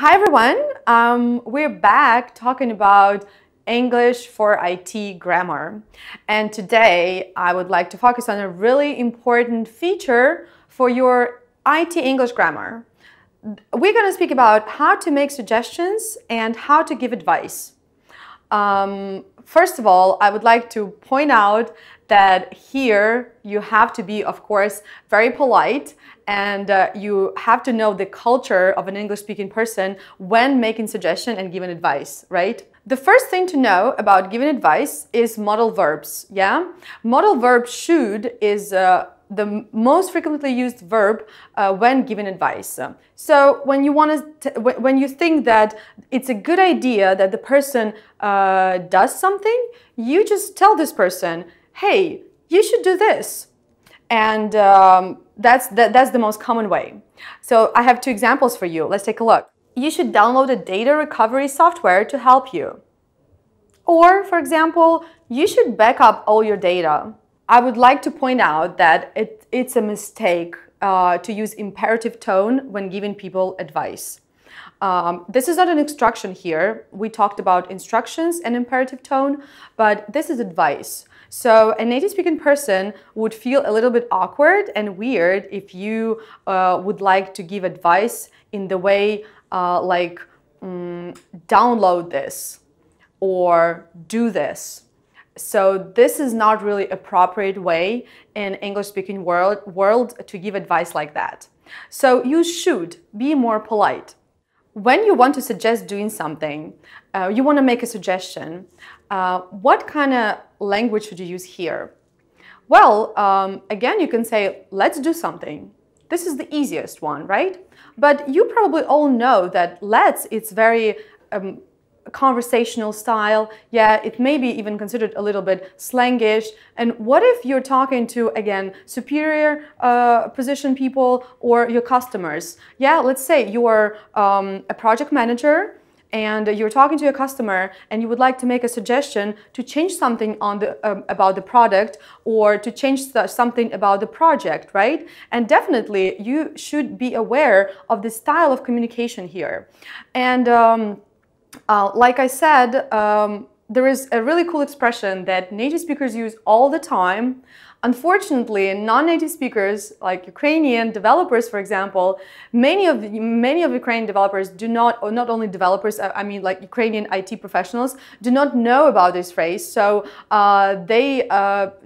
Hi everyone, we're back talking about English for IT grammar, and today I would like to focus on a really important feature for your IT English grammar. We're going to speak about how to make suggestions and how to give advice. First of all, I would like to point out that here you have to be, of course, very polite, and you have to know the culture of an English-speaking person when making suggestion and giving advice, right? The first thing to know about giving advice is modal verbs, yeah? Modal verb should is the most frequently used verb when giving advice. So when you think that it's a good idea that the person does something, you just tell this person, hey, you should do this. And that's the most common way. So I have two examples for you. Let's take a look. You should download a data recovery software to help you. Or, for example, you should back up all your data. I would like to point out that it's a mistake to use imperative tone when giving people advice. This is not an instruction here. We talked about instructions and imperative tone, but this is advice. So a native-speaking person would feel a little bit awkward and weird if you would like to give advice in the way download this or do this. So this is not really an appropriate way in English-speaking world to give advice like that. So you should be more polite. When you want to suggest doing something, you want to make a suggestion, what kind of language should you use here? Well, again, you can say, let's do something. This is the easiest one, right? But you probably all know that let's, it's very conversational style. Yeah, it may be even considered a little bit slangish. And what if you're talking to, again, superior position people or your customers? Yeah, let's say you are a project manager and you're talking to your customer and you would like to make a suggestion to change something on the about the product or to change something about the project, right? And definitely you should be aware of the style of communication here. And like I said, there is a really cool expression that native speakers use all the time. Unfortunately, non-native speakers, like Ukrainian developers, for example, many of Ukrainian developers do not, or not only developers, I mean like Ukrainian IT professionals, do not know about this phrase. So they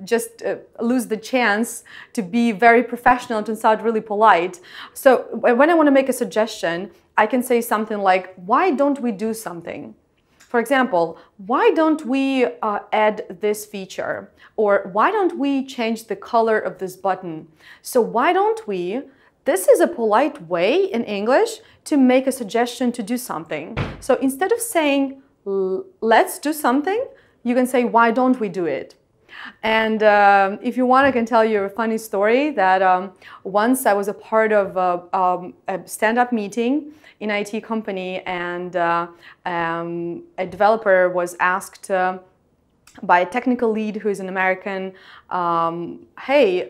just lose the chance to be very professional, to sound really polite. So when I want to make a suggestion, I can say something like, why don't we do something? For example, why don't we add this feature? Or why don't we change the color of this button? So why don't we? This is a polite way in English to make a suggestion to do something. So instead of saying, let's do something, you can say, why don't we do it? And if you want, I can tell you a funny story that once I was a part of a stand-up meeting in an IT company, and a developer was asked by a technical lead who is an American, hey,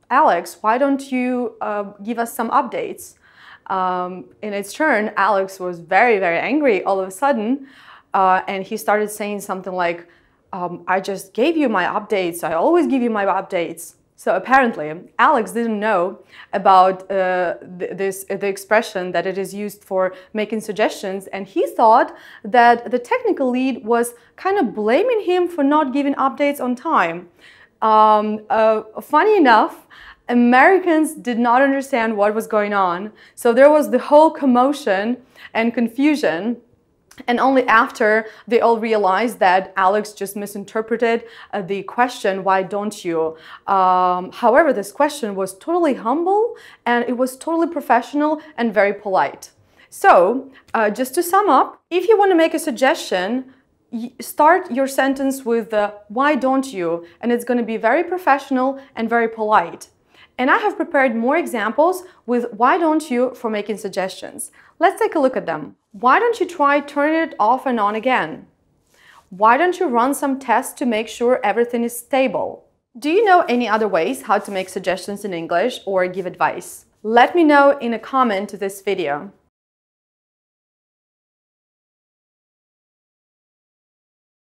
Alex, why don't you give us some updates? In its turn, Alex was very, very angry all of a sudden, and he started saying something like, I just gave you my updates. I always give you my updates. So apparently, Alex didn't know about the expression that it is used for making suggestions, and he thought that the technical lead was kind of blaming him for not giving updates on time. Funny enough, Americans did not understand what was going on, so there was the whole commotion and confusion. And only after they all realized that Alex just misinterpreted the question, why don't you? However, this question was totally humble and it was totally professional and very polite. So, just to sum up, if you want to make a suggestion, start your sentence with why don't you? And it's going to be very professional and very polite. And I have prepared more examples with why don't you for making suggestions. Let's take a look at them. Why don't you try turning it off and on again? Why don't you run some tests to make sure everything is stable? Do you know any other ways how to make suggestions in English or give advice? Let me know in a comment to this video.